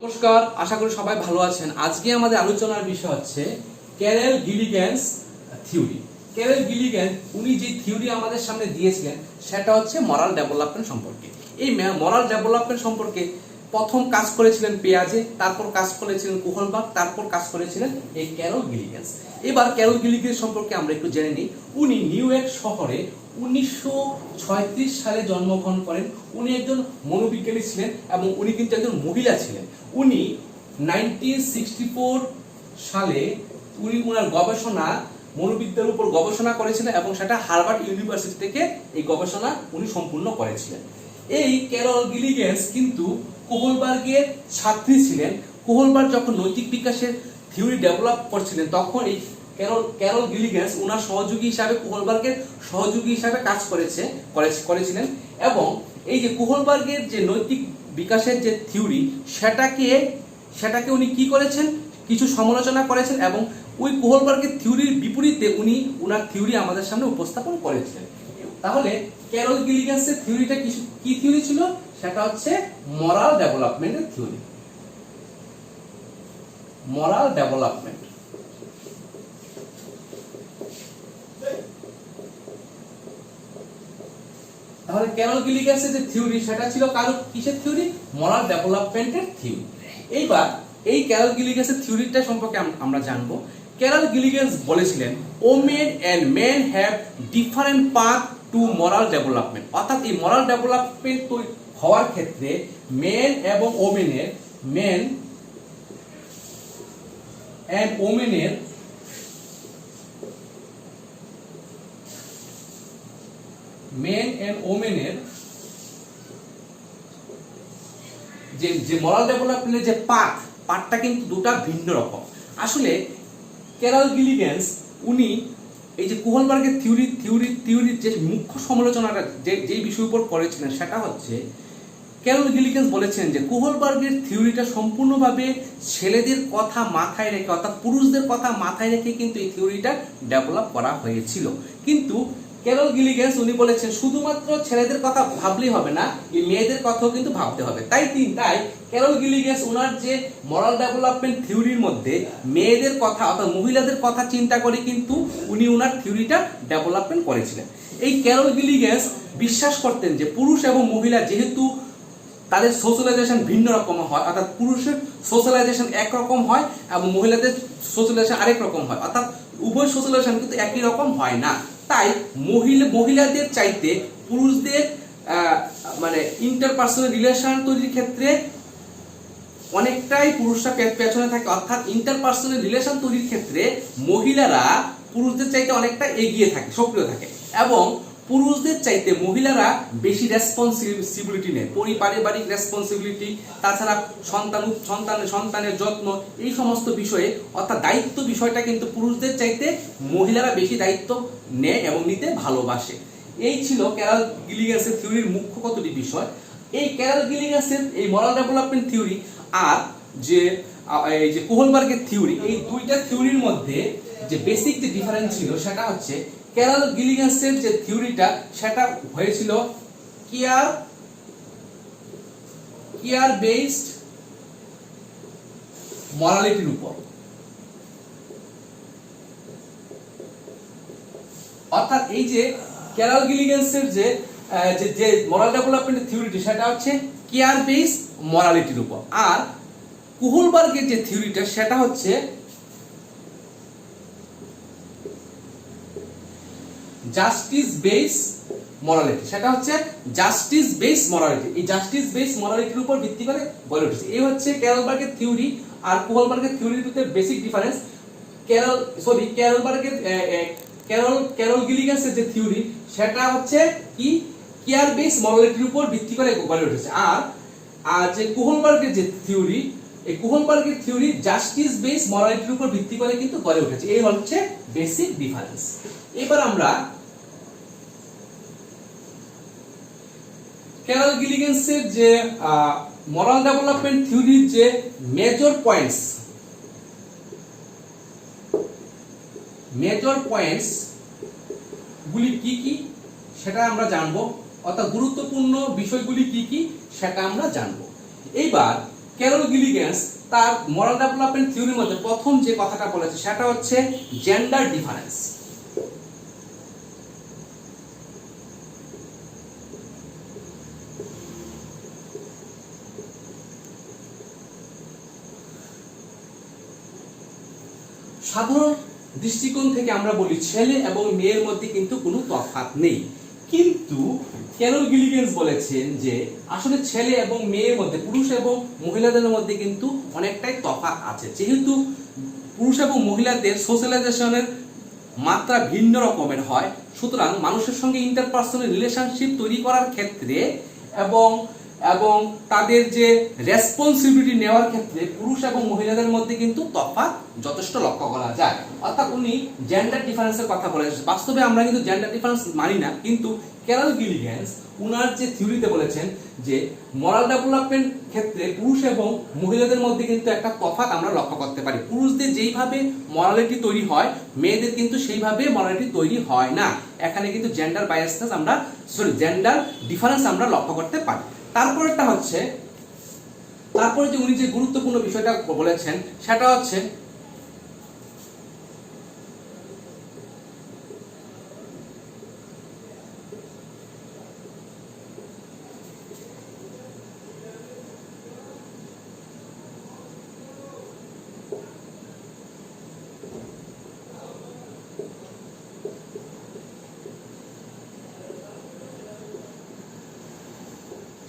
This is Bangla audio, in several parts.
নমস্কার, আশা করি সবাই ভালো আছেন। আজকে আমাদের আলোচনার বিষয় হচ্ছে ক্যারেল গিলিগ্যান্স থিওরি। ক্যারেল গিলিগ্যান্স উনি যে থিওরি আমাদের সামনে দিয়েছিলেন সেটা হচ্ছে মরাল ডেভেলপমেন্ট সম্পর্কে। এই মরাল ডেভেলপমেন্ট সম্পর্কে প্রথম কাজ করেছিলেন পেয়াজে, তারপর কাজ করেছিলেন কুহলবার্গ, তারপর কাজ করেছিলেন এই ক্যারেল গিলিগ্যান্স। এবার ক্যারেল গিলিগ্যান্স সম্পর্কে আমরা একটু জেনে নিই। উনি নিউ ইয়র্ক শহরে 1936 সালে জন্মগ্রহণ করেন। উনি একজন মনোবিজ্ঞানী ছিলেন এবং উনি কিন্তু একজন মহিলা ছিলেন। উনি 1964 সালে উনি ওনার গবেষণা মনোবিদ্যার উপর গবেষণা করেছিলেন এবং সেটা হার্ভার্ড ইউনিভার্সিটি থেকে এই গবেষণা উনি সম্পূর্ণ করেছিলেন। এই ক্যারেল গিলিগ্যান্স কিন্তু কোহলবার্গের ছাত্রী ছিলেন। কোহলবার্গ যখন নৈতিক বিকাশের থিওরি ডেভেলপ করছিলেন তখন এই ক্যারেল গিলিগ্যান্স ওনার সহযোগী হিসাবে কোহলবার্গের সহযোগী হিসাবে কাজ করেছিলেন এবং এই যে কোহলবার্গের যে নৈতিক বিকাশের যে থিওরি সেটাকে উনি কি করেছেন, কিছু সমালোচনা করেছেন এবং ওই কোহলবার্গের থিওরির বিপরীতে উনি ওনার থিওরি আমাদের সামনে উপস্থাপন করেছিলেন। তাহলে ক্যারেল গিলিগ্যান্সের থিওরিটা কি থিওরি ছিল? সেটা হচ্ছে মরাল ডেভেলপমেন্টের থিওরি। মরাল ডেভেলপমেন্ট। তাহলে ক্যারেল গিলিগ্যান্সের যে থিওরি সেটা ছিল কিসের থিওরি? মরাল ডেভেলপমেন্টের থিওরি। এইবার এই ক্যারেল গিলিগ্যান্সের থিওরিটা সম্পর্কে আমরা জানবো। ক্যারেল গিলিগ্যান্স বলেছিলেন women and men have different path to moral development. অর্থাৎ এই মরাল ডেভেলপমেন্ট হওয়ার ক্ষেত্রে মেন এবং ওমেনের যে মরাল ডেভেলপমেন্টের যে পাথটা কিন্তু দুটা ভিন্ন রকম। আসলে ক্যারেল গিলিগ্যান্স উনি এই যে কোহলবার্গের থিওরির যে মুখ্য সমালোচনাটা যে বিষয়ের উপর করেছিলেন সেটা হচ্ছে ক্যারেল গিলিগ্যান্স বলেছেন যে কোহলবার্গের থিওরিটা সম্পূর্ণভাবে ছেলেদের কথা মাথায় রেখে অর্থাৎ পুরুষদের কথা মাথায় রেখে কিন্তু এই থিওরিটা ডেভেলপ করা হয়েছিল। কিন্তু ক্যারেল গিলিগ্যান্স উনি বলেছেন শুধুমাত্র ছেলেদের কথা ভাবলেই হবে না, এই মেয়েদের কথাও কিন্তু ভাবতে হবে। তাই ক্যারেল গিলিগ্যান্স ওনার যে মরাল ডেভেলপমেন্ট থিওরির মধ্যে মেয়েদের কথা অর্থাৎ মহিলাদের কথা চিন্তা করে কিন্তু উনি ওনার থিওরিটা ডেভেলপমেন্ট করেছিলেন। এই ক্যারেল গিলিগ্যান্স বিশ্বাস করতেন যে পুরুষ এবং মহিলা যেহেতু তাদের সোশ্যালাইজেশন ভিন্ন রকম হয়, অর্থাৎ পুরুষের সোশ্যালাইজেশন একরকম হয় এবং মহিলাদের সোশ্যালাইজেশন আরেক রকম হয়, অর্থাৎ উভয় সোশ্যালাইজেশন কিন্তু একই রকম হয় না। তাই মহিলাদের চাইতে পুরুষদের মানে ইন্টারপার্সোনাল রিলেশন তৈরির ক্ষেত্রে অনেকটাই পুরুষরা পেছনে থাকে। অর্থাৎ ইন্টারপার্সোনাল রিলেশন তৈরির ক্ষেত্রে মহিলারা পুরুষদের চাইতে অনেকটা এগিয়ে থাকে, সক্রিয় থাকে এবং পুরুষদের চাইতে মহিলারা বেশি রেসপন্সিবিলিটি নেয়, পারিবারিক রেসপন্সিবিলিটি, তাছাড়া সন্তানের যত্ন, এই সমস্ত বিষয়ে অর্থাৎ দায়িত্ব বিষয়টা কিন্তু পুরুষদের চাইতে মহিলারা বেশি দায়িত্ব নেয় এবং নিতে ভালোবাসে। এই ছিল ক্যারেল গিলিগ্যান্সের থিওরির মুখ্য কতটি বিষয়। এই ক্যারেল গিলিগ্যান্সের এই মরাল ডেভেলপমেন্ট থিওরি আর এই যে কোহলবার্গের থিওরি, এই দুইটা থিওরির মধ্যে যে বেসিক যে ডিফারেন্স ছিল সেটা হচ্ছে ক্যারেল গিলিগ্যান্সের যে থিওরিটা সেটা হয়েছিল কেয়ার বেসড মরালিটির উপর। অর্থাৎ এই যে ক্যারেল গিলিগ্যান্সের যে মরাল ডেভেলপমেন্ট থিওরিটি সেটা হচ্ছে কেয়ার বেসড মরালিটির উপর, আর কোহলবার্গের যে থিওরিটা সেটা হচ্ছে জাস্টিস বেস মরালিটি। সেটা হচ্ছে জাস্টিস বেস মরালিটি। এই জাস্টিস বেস মরালিটির উপর ভিত্তি করে গড়ে উঠেছে। এই হচ্ছে ক্যারেলবার্গের থিওরি আর কোহলবার্গের থিওরির ভিতরে বেসিক ডিফারেন্স। ক্যারেল গিলিগ্যান্সের যে থিওরি সেটা হচ্ছে কি কেয়ার বেস মরালিটির উপর ভিত্তি করে গড়ে উঠেছে, আর যে কোহলবার্গের যে থিওরি, এই কোহলবার্গের থিওরি জাস্টিস বেস মরালিটির উপর ভিত্তি করে কিন্তু গড়ে উঠেছে। এই হচ্ছে বেসিক ডিফারেন্স। এবার আমরা ক্যারেল গিলিগ্যান্সের যে মরাল ডেভেলপমেন্ট থিওরির যে মেজর পয়েন্টস গুলি কি সেটা আমরা জানবো, অর্থাৎ গুরুত্বপূর্ণ বিষয়গুলি কি সেটা আমরা জানবো। এইবার ক্যারল গিলিগেন্স তার মরাল ডেভেলপমেন্ট থিওরির মধ্যে প্রথম যে কথাটা বলেছে সেটা হচ্ছে জেন্ডার ডিফারেন্স। সাধারণ দৃষ্টিকোণ থেকে আমরা বলি ছেলে এবং মেয়ের মধ্যে কিন্তু কোনো তফাৎ নেই, কিন্তু ক্যারল গিলিগেন্স বলেছেন যে আসলে ছেলে এবং মেয়ের মধ্যে, পুরুষ এবং মহিলাদের মধ্যে কিন্তু অনেকটাই তফাৎ আছে। যেহেতু পুরুষ এবং মহিলাদের সোশ্যালাইজেশনের মাত্রা ভিন্ন রকমের হয়, সুতরাং মানুষের সঙ্গে ইন্টারপার্সোনাল রিলেশনশিপ তৈরি করার ক্ষেত্রে এবং এবং তাদের যে রেসপন্সিবিলিটি নেওয়ার ক্ষেত্রে পুরুষ এবং মহিলাদের মধ্যে কিন্তু তফাৎ যথেষ্ট লক্ষ্য করা যায়। অর্থাৎ উনি জেন্ডার ডিফারেন্সের কথা বলেছেন। বাস্তবে আমরা কিন্তু জেন্ডার ডিফারেন্স মানি না, কিন্তু ক্যারল গিলিগেন্স উনার যে থিওরিতে বলেছেন যে মরাল ডেভেলপমেন্ট ক্ষেত্রে পুরুষ এবং মহিলাদের মধ্যে কিন্তু একটা তফাৎ আমরা লক্ষ্য করতে পারি। পুরুষদের যেইভাবে মরালিটি তৈরি হয়, মেয়েদের কিন্তু সেইভাবে মরালিটি তৈরি হয় না। এখানে কিন্তু জেন্ডার বায়াসনেস আমরা জেন্ডার ডিফারেন্স আমরা লক্ষ্য করতে পারি। তারপরটা হচ্ছে, তারপরে যে উনি যে গুরুত্বপূর্ণ বিষয়টা বলেছেন সেটা হচ্ছে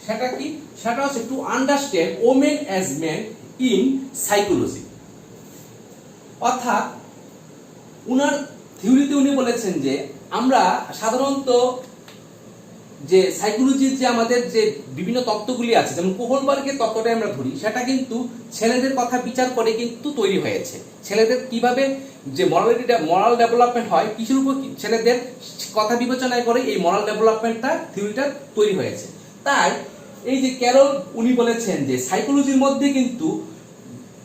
সেটা কি, সেটা হচ্ছে two understand women as men in psychology. অর্থাৎ উনার থিওরিতে উনি বলেছেন যে আমরা সাধারণত যে সাইকোলজির যে আমাদের যে বিভিন্ন তত্ত্বগুলি আছে, যেমন কোহলবার্গের তত্ত্বটা আমরা ধরি, সেটা কিন্তু ছেলেদের কথা বিচার করে কিন্তু তৈরি হয়েছে। ছেলেদের কিভাবে যে মরাল ডেভেলপমেন্ট হয়, কিসের উপর ছেলেদের কথা বিবেচনায় করে এই মরাল ডেভেলপমেন্টটা থিওরিটা তৈরি হয়েছে। তাই এই যে ক্যারল উনি বলেছেন যে সাইকোলজির মধ্যে কিন্তু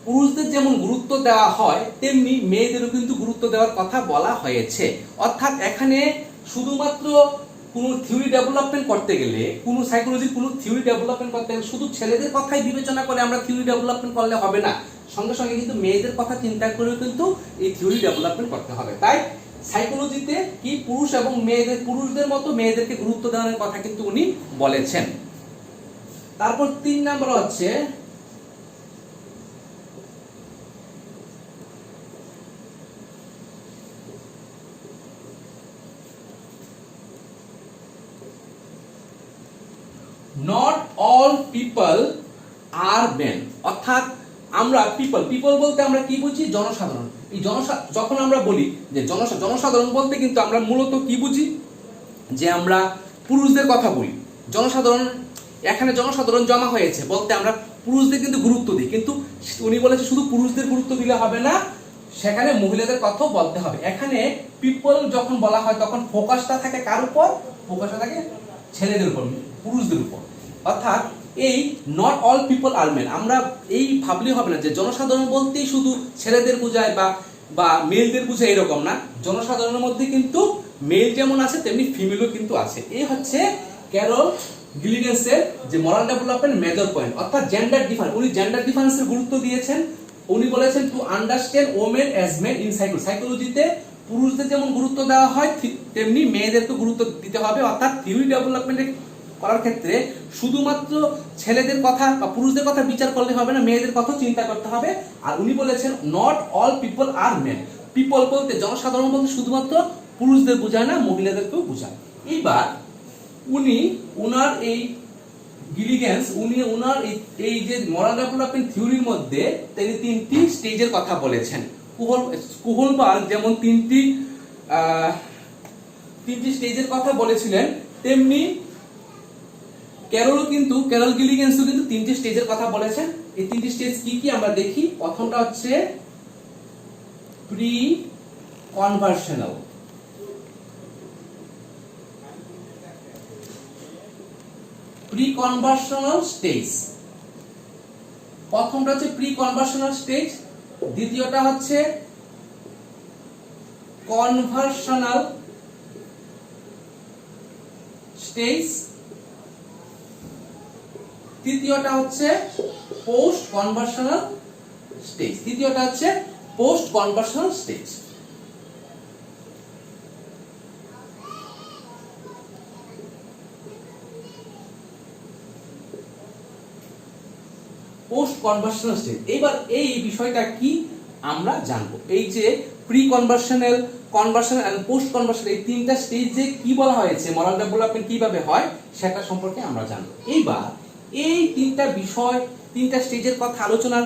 পুরুষদের যেমন গুরুত্ব দেওয়া হয় তেমনি মেয়েদেরও কিন্তু গুরুত্ব দেওয়ার কথা বলা হয়েছে। অর্থাৎ এখানে শুধুমাত্র কোনো থিওরি ডেভেলপমেন্ট করতে গেলে, কোনো সাইকোলজির কোনো থিওরি ডেভেলপমেন্ট করতে গেলে শুধু ছেলেদের কথাই বিবেচনা করে আমরা থিওরি ডেভেলপমেন্ট করলে হবে না, সঙ্গে সঙ্গে কিন্তু মেয়েদের কথা চিন্তা করেও কিন্তু এই থিওরি ডেভেলপমেন্ট করতে হবে। তাই সাইকোলজিতে কি পুরুষ এবং মেয়েদের, পুরুষদের মতো মেয়েদেরকে গুরুত্ব দেওয়ার কথা কিন্তু উনি বলেছেন। তারপর 3 নাম্বার হচ্ছে not all people are men. অর্থাৎ আমরা পিপল বলতে আমরা কি বুঝি? জনসাধারণ। এই যখন আমরা বলি যে জনসাধারণ বলতে কিন্তু আমরা মূলত কি বুঝি? যে আমরা পুরুষদের কথা বলি। জনসাধারণ, এখানে জনসাধারণ জমা হয়েছে বলতে আমরা পুরুষদের কিন্তু গুরুত্ব দিই, কিন্তু উনি বলেছে শুধু পুরুষদের গুরুত্ব দিলে হবে না, সেখানে মহিলাদের কথাও বলতে হবে। এখানে পিপল যখন বলা হয় তখন ফোকাসটা থাকে কার উপর? ফোকাসটা থাকে ছেলেদের উপর, পুরুষদের উপর। অর্থাৎ এই not all people are men, আমরা এই ভাবলে হবে না যে জনসাধারণ বলতেই শুধু ছেলেদের বোঝায় বা মেলদের বোঝায়, এরকম না। জনসাধারণের মধ্যে কিন্তু মেল যেমন আছে তেমনি ফিমেলও কিন্তু আছে। এই হচ্ছে ক্যারল গিলিগেন্সের যে মরাল ডেভেলপমেন্ট মেজর পয়েন্ট, অর্থাৎ জেন্ডার ডিফারেন্স। উনি জেন্ডার ডিফারেন্সের গুরুত্ব দিয়েছেন। উনি বলেছেন to understand women as men in সাইকোলজিতে পুরুষদের যেমন গুরুত্ব দেওয়া হয় তেমনি মেয়েদেরকে গুরুত্ব দিতে হবে। অর্থাৎ থিওরি ডেভেলপমেন্ট করার ক্ষেত্রে শুধুমাত্র ছেলেদের কথা বা পুরুষদের কথা বিচার করলে হবে না, মেয়েদের কথা চিন্তা করতে হবে। আর উনি বলেছেন not all people are men. People বলতে, জনসাধারণ বলতে শুধুমাত্র পুরুষদের বোঝায় না, মহিলাদেরকেও বোঝায়। এইবার উনি উনার এই গিলিগেন্স, উনি উনার এই যে মরাল ডেভেলপমেন্ট থিওরির মধ্যে তিনি 3টি স্টেজের কথা বলেছেন। কোহলবার্গ যেমন 3টি স্টেজের কথা বলেছিলেন, তেমনি ক্যারল গিলিগেন্সও কিন্তু 3টি স্টেজের কথা বলেছেন। এই 3টি স্টেজ কি কি আমরা দেখি। প্রথমটা হচ্ছে প্রি কনভার্সনাল। প্রি কনভার্সনাল স্টেজ, প্রথমটা হচ্ছে প্রি কনভার্সনাল স্টেজ, দ্বিতীয়টা হচ্ছে কনভার্সনাল স্টেজ, তৃতীয়টা হচ্ছে পোস্ট কনভার্সনাল স্টেজ। তৃতীয়টা হচ্ছে post conventional stage. Post conventional stage. এবার এই বিষয়টা কি আমরা জানবো। এই যে pre conventional, conventional and post conventional, এই তিনটা স্টেজে কি বলা হয়েছে, মরাল ডেভেলপমেন্ট কিভাবে হয় সেটা সম্পর্কে আমরা জানবো। এইবার এই তিনটা বিষয়, তিনটা স্টেজের কথা আলোচনা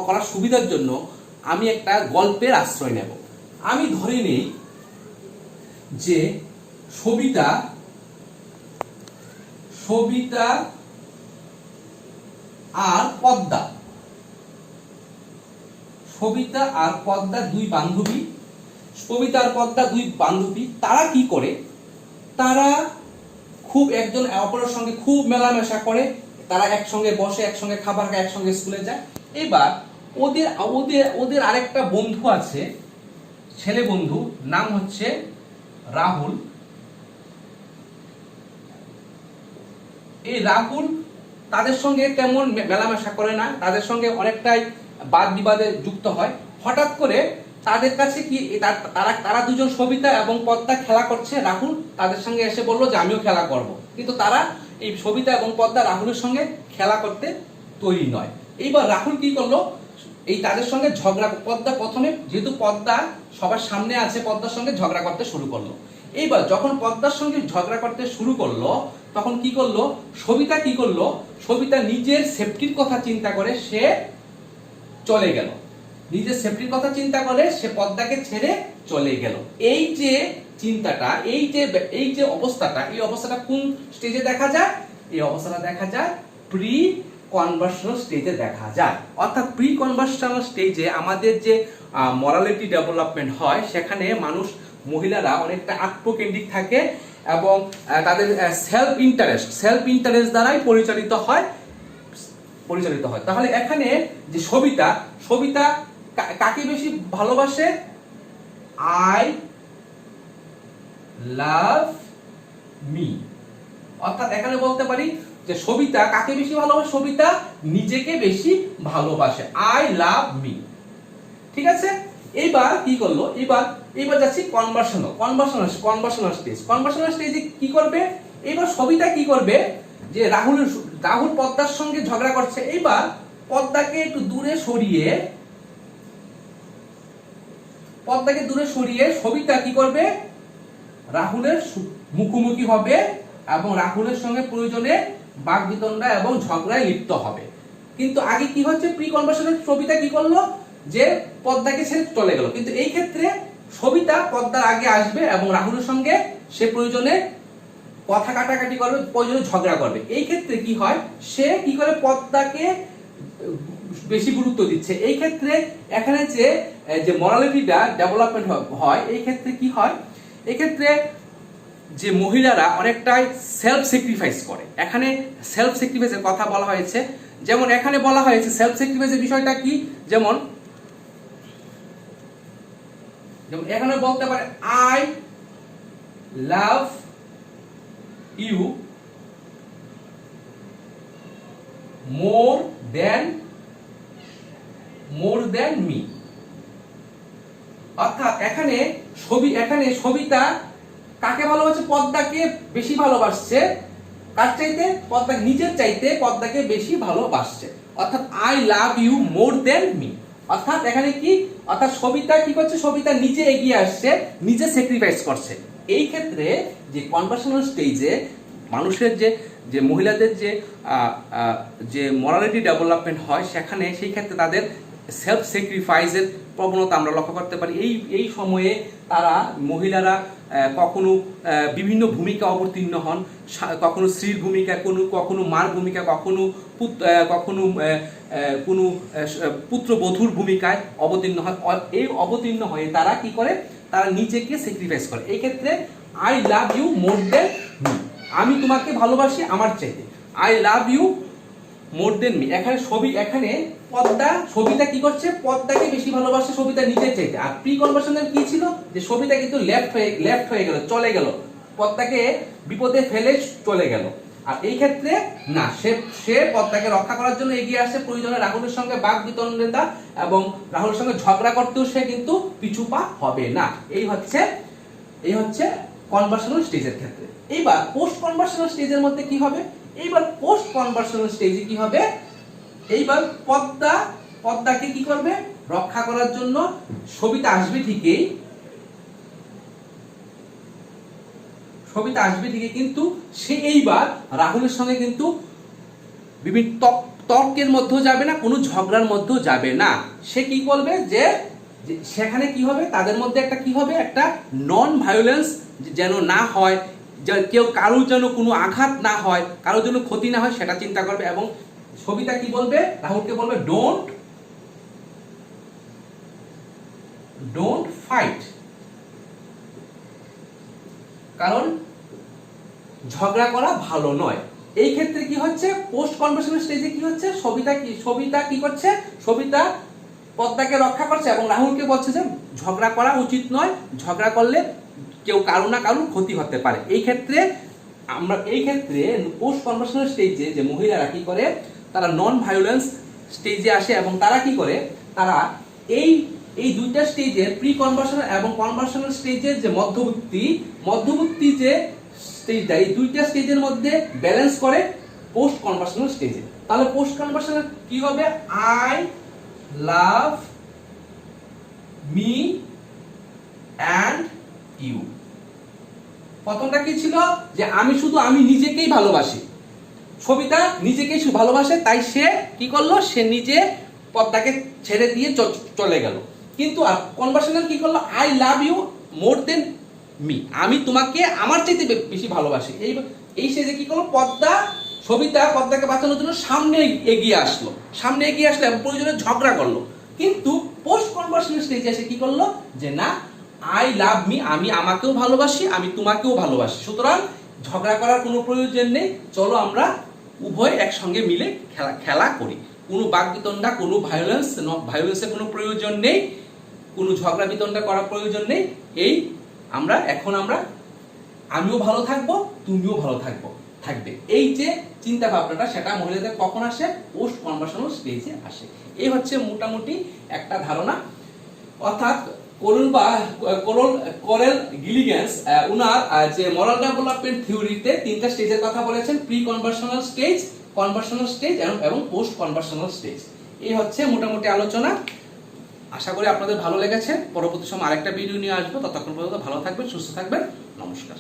করার সুবিধার জন্য আমি একটা গল্পের আশ্রয় নেব। আমি ধরে নেই যে সবিতা আর পদ্মা, সবিতা আর পদ্মা দুই বান্ধবী, সবিতা আর পদ্মা দুই বান্ধবী। তারা কি করে, তারা খুব একজন অপরের সঙ্গে খুব মেলামেশা করে, তারা একসঙ্গে বসে, একসঙ্গে খাবার খায়, একসঙ্গে স্কুলে যায়। এবার ওদের ওদের ওদের আরেকটা বন্ধু আছে, ছেলে বন্ধু, নাম হচ্ছে রাহুল। এই রাহুল তাদের সঙ্গে তেমন মেলামেশা করে না, তাদের সঙ্গে অনেকটাই বাদ বিবাদে যুক্ত হয়। হঠাৎ করে তাদের কাছে কি তারা দুজন সবিতা এবং পদ্মা খেলা করছে, রাহুল তাদের সঙ্গে এসে বললো যে আমিও খেলা করব, কিন্তু তারা এই সবিতা এবং পদ্মা রাহুলের সঙ্গে খেলা করতে তৈরি নয়। এইবার রাহুল কি করলো, এই তাদের সঙ্গে ঝগড়া, পদ্মা প্রথমে যেহেতু পদ্মা সবার সামনে আছে, পদ্মার সঙ্গে ঝগড়া করতে শুরু করলো। এইবার যখন পদ্মার সঙ্গে ঝগড়া করতে শুরু করলো, তখন কি করলো সবিতা, কি করলো সবিতা নিজের সেফটির কথা চিন্তা করে সে চলে গেল, নিজের সেফটির কথা চিন্তা করে সে পদ্মাকে ছেড়ে চলে গেল। এই যে চিন্তাটা, এই যে অবস্থাটা, এই অবস্থাটা কোন স্টেজে দেখা যায়? এই অবস্থাটা দেখা যায় প্রি কনভার্সনাল স্টেজে দেখা যায়। অর্থাৎ প্রি কনভার্সনাল স্টেজে আমাদের যে মরালিটি ডেভেলপমেন্ট হয়, সেখানে মানুষ, মহিলারা অনেকটা আত্মকেন্দ্রিক থাকে এবং তাদের সেলফ ইন্টারেস্ট দ্বারাই পরিচালিত হয়। তাহলে এখানে যে সবিতা কাকে বেশি ভালোবাসে? I love me. অর্থাৎ এখানে বলতে পারি যে সবিতা কাকে বেশি ভালোবাসে? সবিতা নিজেকে বেশি ভালোবাসে, আই লাভ মি। ঠিক আছে, এইবার কি করলো, এইবার যাচ্ছি কনভার্সনাল স্টেজে কি করবে? এবার সবিতা কি করবে, যে রাহুল পদ্মার সঙ্গে ঝগড়া করছে, এইবার পদ্মাকে একটু দূরে সরিয়ে সবিতা কি করবে, রাহুলের মুখোমুখি হবে এবং রাহুলের সঙ্গে প্রয়োজনে বাকবিতণ্ডা এবং ঝগড়ায় লিপ্ত হবে। কিন্তু আগে কি হচ্ছে, প্রি কনভার্সনাল সবিতা কি করলো, যে পদ্মাকে ছেড়ে চলে গেল। কিন্তু এই ক্ষেত্রে সবিতা পদ্মার আগে আসবে এবং রাহুলের সঙ্গে সে প্রয়োজনে কথা কাটাকাটি করবে, প্রয়োজনে ঝগড়া করবে। এই ক্ষেত্রে কি হয়, সে কি করে পদ্মাকে বেশি গুরুত্ব দিচ্ছে। এই ক্ষেত্রে এখানে যে মরালিটিটা ডেভেলপমেন্ট হয়, এই ক্ষেত্রে কি হয়, এই ক্ষেত্রে যে মহিলারা অনেকটাই সেলফ স্যাক্রিফাইস করে। এখানে সেলফ স্যাক্রিফাইসের কথা বলা হয়েছে, যেমন এখানে বলা হয়েছে সেলফ স্যাক্রিফাইসের বিষয়টা কি, যেমন এখানে বলতে পারে I love you more than me. অর্থাৎ এখানে সবিতা কাকে ভালোবাসে? পদ্মাকে বেশি ভালোবাসছে, কার চাইতে? পদ্মা নিজের চাইতে পদ্মাকে বেশি ভালোবাসছে। অর্থাৎ I love you more than me. অর্থাৎ এখানে কি, অর্থাৎ সবিতা কি করছে, সবিতা নিজে এগিয়ে আসছে, নিজে স্যাক্রিফাইস করছে। এই ক্ষেত্রে যে কনভার্সনাল স্টেজে মানুষের যে মহিলাদের যে মরালিটি ডেভেলপমেন্ট হয়, সেই ক্ষেত্রে তাদের সেলফ স্যাক্রিফাইসের প্রবণতা আমরা লক্ষ্য করতে পারি। এই সময়ে তারা, মহিলারা কখনো বিভিন্ন ভূমিকা অবতীর্ণ হন, কখনো স্ত্রীর ভূমিকা, কখনো মার ভূমিকা, কখনো কোনো পুত্রবধূর ভূমিকায় অবতীর্ণ হয়। এই অবতীর্ণ হয়ে তারা কি করে, তারা নিজেকে স্যাক্রিফাইস করে। এই ক্ষেত্রে I love you more than me, আমি তোমাকে ভালোবাসি আমার চাইতে, I love you more than me. এখানে সবিতা কি করছে, পদ্মাকে বেশি ভালোবাসে সবিতা নিজের চাইতে। আর প্রি কনভার্সনাল কি ছিল, যে সবিতা কিন্তু লেফট হয়ে গেল, চলে গেল, পদ্মাকে বিপদে ফেলে চলে গেল। আর এই ক্ষেত্রে না, সে পদ্মাকে রক্ষা করার জন্য এগিয়ে আসে, প্রয়োজনে রাহুলের সঙ্গে বাক বিতণ্ডতা এবং রাহুলের সঙ্গে ঝগড়া করতেও সে কিন্তু পিছু পা হবে না। এই হচ্ছে কনভার্সনাল স্টেজের ক্ষেত্রে। এইবার পোস্ট কনভার্সনাল স্টেজের মধ্যে কি হবে? এইবার পোস্ট কনভার্সনাল স্টেজে কি হবে? এইবার পদ্মাকে কি করবে? রক্ষা করার জন্য সবিতা আসবে ঠিকই, কিন্তু সে এইবার রাহুলের সঙ্গে কিন্তু বিভিন্ন তর্কের মধ্যেও যাবে না, কোনো ঝগড়ার মধ্যেও যাবে না। সে কি করবে যে সেখানে কি হবে, তাদের মধ্যে একটা কি হবে, একটা নন ভায়োলেন্স যেন না হয়, কারোর যেন কোনো আঘাত না হয়, কারোর জন্য ক্ষতি না হয়, সেটা চিন্তা করবে। এবং সবিতা কি বলবে? রাহুলকে বলবে ডোন্ট ফাইট, কারণ ঝগড়া করা ভালো নয়। এই ক্ষেত্রে কি হচ্ছে, পোস্ট কনভার্সেশন স্টেজে কি হচ্ছে, সবিতা কি করছে? সবিতা পদ্মাকে রক্ষা করছে এবং রাহুলকে বলছে যে ঝগড়া করা উচিত নয়, ঝগড়া করলে কারো না কারো ক্ষতি হতে পারে। এই ক্ষেত্রে পোস্ট কনভার্সেশন স্টেজে যে মহিলারা কি করে, তারা নন ভায়োলেন্স স্টেজে আসে এবং তারা কি করে, তারা এই দুইটা স্টেজের প্রি কনভার্সনাল এবং কনভার্সনাল স্টেজের যে মধ্যবর্তী যে স্টেজটা, এই দুইটা স্টেজের মধ্যে ব্যালেন্স করে পোস্ট কনভার্সনাল স্টেজে। তাহলে পোস্ট কনভার্সনাল কি হবে? I love me and you. প্রথমটা কি ছিল? যে আমি নিজেকেই ভালোবাসি। সবিতা নিজেকেই ভালোবাসে, তাই সে কি করলো? সে নিজে পদ্মাকে ছেড়ে দিয়ে চলে গেল। কিন্তু কনভার্সনাল কি করলো? I love you more than me, আমি তোমাকে আমার চাইতে বেশি ভালোবাসি। এই সে যে কি করলো, সবিতা পদ্মাকে বাঁচানোর জন্য সামনে এগিয়ে আসলো এবং প্রয়োজনে ঝগড়া করলো। কিন্তু পোস্ট কনভার্সনাল স্টেজে এসে কি করলো? যে না, আই লাভ মি, আমি আমাকেও ভালোবাসি, আমি তোমাকেও ভালোবাসি, সুতরাং ঝগড়া করার কোনো প্রয়োজন নেই, চলো আমরা উভয় একসঙ্গে মিলে খেলা করি। কোনো বাকবিতণ্ডা, কোনো ভায়োলেন্সের কোনো প্রয়োজন নেই, কোনো ঝগড়া বিতণ্ডা করার প্রয়োজন নেই। এখন আমরা আমিও ভালো থাকবো, তুমিও ভালো থাকবে। এই যে চিন্তা ভাবনাটা, সেটা মহিলাদের কখন আসে? পোস্ট কনভার্সনাল স্টেজে আসে। এই হচ্ছে মোটামুটি একটা ধারণা। অর্থাৎ কোরেল গিলিগেন্স উনার যে মরাল ডেভেলপমেন্ট থিওরিতে তিনটা স্টেজের কথা বলেছেন: প্রি কনভার্সনাল স্টেজ, কনভার্সনাল স্টেজ এবং পোস্ট কনভার্সনাল স্টেজ। এই হচ্ছে মোটামুটি আলোচনা। আশা করি আপনাদের ভালো লেগেছে। পরবর্তী সময় আরেকটা ভিডিও নিয়ে আসবো। ততক্ষণ পর্যন্ত ভালো থাকবেন, সুস্থ থাকবেন। নমস্কার।